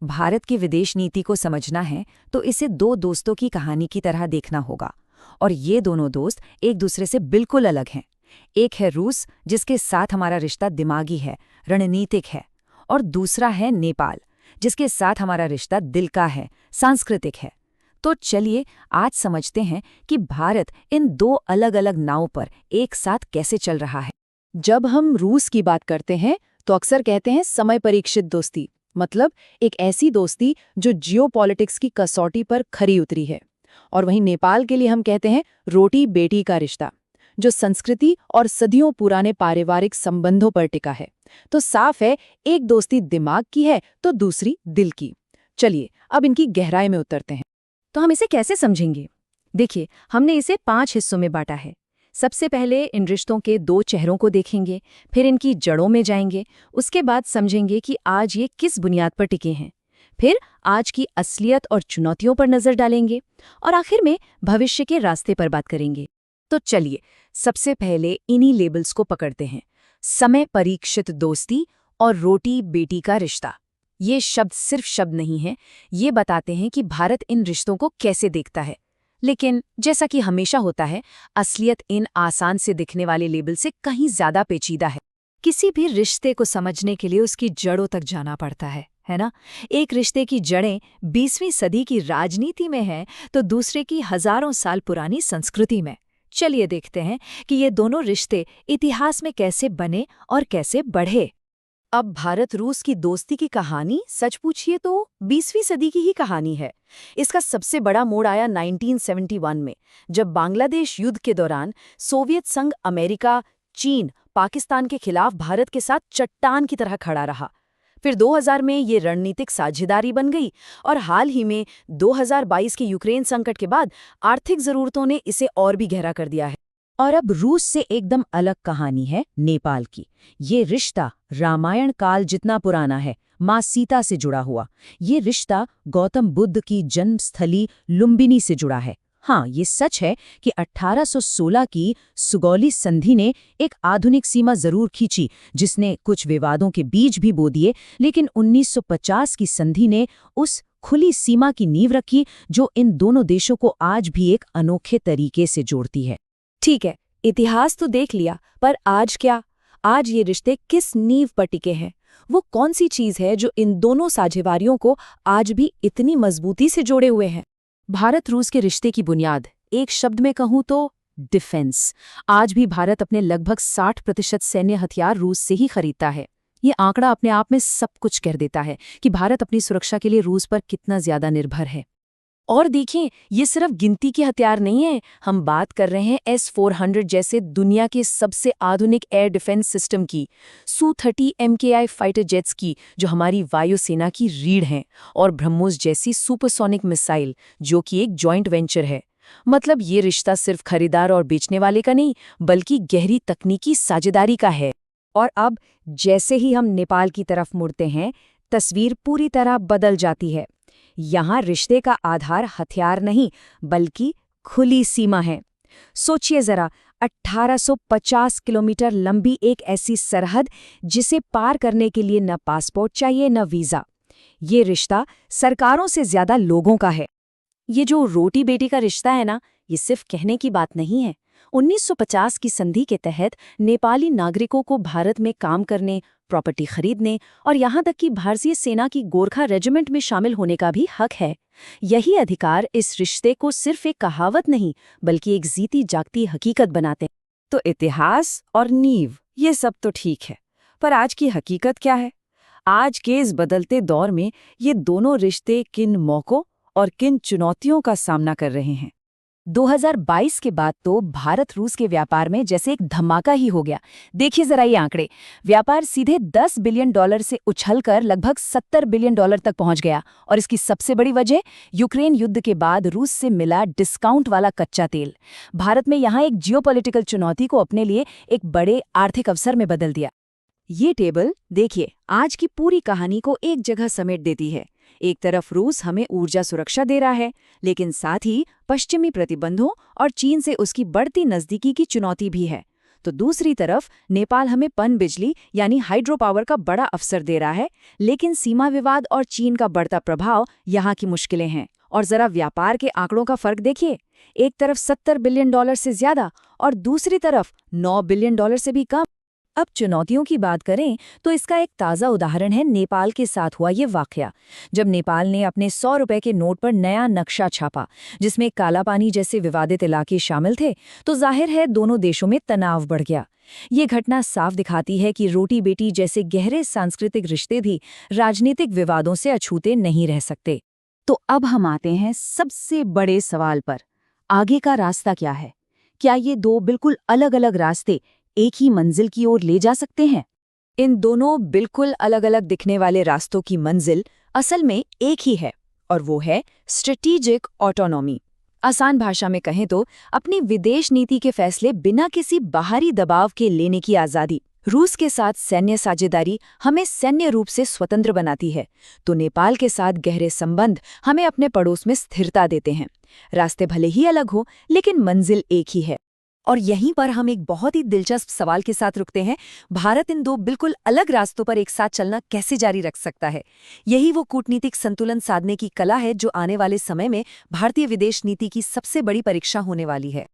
भारत की विदेश नीति को समझना है तो इसे दो दोस्तों की कहानी की तरह देखना होगा। और ये दोनों दोस्त एक दूसरे से बिल्कुल अलग हैं। एक है रूस, जिसके साथ हमारा रिश्ता दिमागी है, रणनीतिक है। और दूसरा है नेपाल, जिसके साथ हमारा रिश्ता दिल का है, सांस्कृतिक है। तो चलिए आज समझते हैं कि भारत इन दो अलग अलग नावों पर एक साथ कैसे चल रहा है। जब हम रूस की बात करते हैं तो अक्सर कहते हैं समय परीक्षित दोस्ती, मतलब एक ऐसी दोस्ती जो जियोपॉलिटिक्स की कसौटी पर खरी उतरी है। और वहीं नेपाल के लिए हम कहते हैं रोटी बेटी का रिश्ता, जो संस्कृति और सदियों पुराने पारिवारिक संबंधों पर टिका है। तो साफ है, एक दोस्ती दिमाग की है तो दूसरी दिल की। चलिए अब इनकी गहराई में उतरते हैं। तो हम इसे कैसे समझेंगे? देखिए, हमने इसे 5 हिस्सों में बांटा है। सबसे पहले इन रिश्तों के 2 चेहरों को देखेंगे, फिर इनकी जड़ों में जाएंगे, उसके बाद समझेंगे कि आज ये किस बुनियाद पर टिके हैं, फिर आज की असलियत और चुनौतियों पर नजर डालेंगे, और आखिर में भविष्य के रास्ते पर बात करेंगे। तो चलिए सबसे पहले इन्हीं लेबल्स को पकड़ते हैं, समय परीक्षित दोस्ती और रोटी बेटी का रिश्ता। ये शब्द सिर्फ शब्द नहीं हैं, ये बताते हैं कि भारत इन रिश्तों को कैसे देखता है। लेकिन जैसा कि हमेशा होता है, असलियत इन आसान से दिखने वाले लेबल से कहीं ज्यादा पेचीदा है। किसी भी रिश्ते को समझने के लिए उसकी जड़ों तक जाना पड़ता है ना? एक रिश्ते की जड़ें 20वीं सदी की राजनीति में हैं, तो दूसरे की हजारों साल पुरानी संस्कृति में। चलिए देखते हैं कि ये दोनों रिश्ते इतिहास में कैसे बने और कैसे बढ़े। अब भारत रूस की दोस्ती की कहानी सच पूछिए तो 20वीं सदी की ही कहानी है। इसका सबसे बड़ा मोड़ आया 1971 में, जब बांग्लादेश युद्ध के दौरान सोवियत संघ अमेरिका, चीन, पाकिस्तान के खिलाफ भारत के साथ चट्टान की तरह खड़ा रहा। फिर 2000 में ये रणनीतिक साझेदारी बन गई और हाल ही में 2022 के यूक्रेन संकट के बाद आर्थिक जरूरतों ने इसे और भी गहरा कर दिया है। और अब रूस से एकदम अलग कहानी है नेपाल की। ये रिश्ता रामायण काल जितना पुराना है, माँ सीता से जुड़ा हुआ। ये रिश्ता गौतम बुद्ध की जन्मस्थली लुम्बिनी से जुड़ा है। हाँ, ये सच है कि 1816 की सुगौली संधि ने एक आधुनिक सीमा जरूर खींची, जिसने कुछ विवादों के बीज भी बो दिए, लेकिन 1950 की संधि ने उस खुली सीमा की नींव रखी जो इन दोनों देशों को आज भी एक अनोखे तरीके से जोड़ती है। ठीक है, इतिहास तो देख लिया, पर आज क्या? आज ये रिश्ते किस नींव पर टिके हैं? वो कौन सी चीज है जो इन दोनों साझेदारियों को आज भी इतनी मजबूती से जोड़े हुए है? भारत रूस के रिश्ते की बुनियाद एक शब्द में कहूं तो डिफेंस। आज भी भारत अपने लगभग 60% सैन्य हथियार रूस से ही खरीदता है। ये आंकड़ा अपने आप में सब कुछ कह देता है कि भारत अपनी सुरक्षा के लिए रूस पर कितना ज्यादा निर्भर है। और देखिए, ये सिर्फ गिनती के हथियार नहीं है, हम बात कर रहे हैं S-400 जैसे दुनिया के सबसे आधुनिक एयर डिफेंस सिस्टम की, Su-30 MKI फाइटर जेट्स की जो हमारी वायुसेना की रीढ़ हैं, और ब्रह्मोस जैसी सुपरसोनिक मिसाइल जो कि एक जॉइंट वेंचर है। मतलब ये रिश्ता सिर्फ खरीदार और बेचने वाले का नहीं, बल्कि गहरी तकनीकी साझेदारी का है। और अब जैसे ही हम नेपाल की तरफ मुड़ते हैं, तस्वीर पूरी तरह बदल जाती है। यहाँ रिश्ते का आधार हथियार नहीं, बल्कि खुली सीमा है। सोचिए जरा, 1850 किलोमीटर लंबी एक ऐसी सरहद जिसे पार करने के लिए न पासपोर्ट चाहिए न वीजा। ये रिश्ता सरकारों से ज्यादा लोगों का है। ये जो रोटी बेटी का रिश्ता है ना, ये सिर्फ कहने की बात नहीं है। 1950 की संधि के तहत नेपाली नागरिकों को भारत में काम करने, प्रॉपर्टी खरीदने और यहाँ तक कि भारतीय सेना की गोरखा रेजिमेंट में शामिल होने का भी हक है। यही अधिकार इस रिश्ते को सिर्फ एक कहावत नहीं, बल्कि एक जीती जागती हकीकत बनाते हैं। तो इतिहास और नींव ये सब तो ठीक है, पर आज की हकीकत क्या है? आज के इस बदलते दौर में ये दोनों रिश्ते किन मौकों और किन चुनौतियों का सामना कर रहे हैं? 2022 के बाद तो भारत रूस के व्यापार में जैसे एक धमाका ही हो गया। देखिए जरा ये आंकड़े। व्यापार सीधे $10 बिलियन से उछलकर लगभग $70 बिलियन तक पहुंच गया, और इसकी सबसे बड़ी वजह यूक्रेन युद्ध के बाद रूस से मिला डिस्काउंट वाला कच्चा तेल। भारत में यहाँ एक जियोपॉलिटिकल चुनौती को अपने लिए एक बड़े आर्थिक अवसर में बदल दिया। ये टेबल देखिए, आज की पूरी कहानी को एक जगह समेट देती है। एक तरफ रूस हमें ऊर्जा सुरक्षा दे रहा है, लेकिन साथ ही पश्चिमी प्रतिबंधों और चीन से उसकी बढ़ती नजदीकी की चुनौती भी है। तो दूसरी तरफ नेपाल हमें पनबिजली यानी हाइड्रो पावर का बड़ा अवसर दे रहा है, लेकिन सीमा विवाद और चीन का बढ़ता प्रभाव यहाँ की मुश्किलें हैं। और जरा व्यापार के आंकड़ों का फर्क देखिए, एक तरफ $70 बिलियन से ज्यादा और दूसरी तरफ $9 बिलियन से भी कम। अब चुनौतियों की बात करें तो इसका एक ताज़ा उदाहरण है नेपाल के साथ हुआ ये वाकया, जब नेपाल ने अपने 100 रुपए के नोट पर नया नक्शा छापा जिसमें कालापानी जैसे विवादित इलाके शामिल थे, तो जाहिर है दोनों देशों में तनाव बढ़ गया। ये घटना साफ दिखाती है कि रोटी बेटी जैसे गहरे सांस्कृतिक रिश्ते भी राजनीतिक विवादों से अछूते नहीं रह सकते। तो अब हम आते हैं सबसे बड़े सवाल पर, आगे का रास्ता क्या है? क्या ये दो बिल्कुल अलग अलग रास्ते एक ही मंजिल की ओर ले जा सकते हैं? इन दोनों बिल्कुल अलग-अलग दिखने वाले रास्तों की मंजिल असल में एक ही है, और वो है स्ट्रेटेजिक ऑटोनॉमी। आसान भाषा में कहें तो अपनी विदेश नीति के फैसले बिना किसी बाहरी दबाव के लेने की आज़ादी। रूस के साथ सैन्य साझेदारी हमें सैन्य रूप से स्वतंत्र बनाती है, तो नेपाल के साथ गहरे संबंध हमें अपने पड़ोस में स्थिरता देते हैं। रास्ते भले ही अलग हो, लेकिन मंजिल एक ही है। और यहीं पर हम एक बहुत ही दिलचस्प सवाल के साथ रुकते हैं, भारत इन दो बिल्कुल अलग रास्तों पर एक साथ चलना कैसे जारी रख सकता है? यही वो कूटनीतिक संतुलन साधने की कला है जो आने वाले समय में भारतीय विदेश नीति की सबसे बड़ी परीक्षा होने वाली है।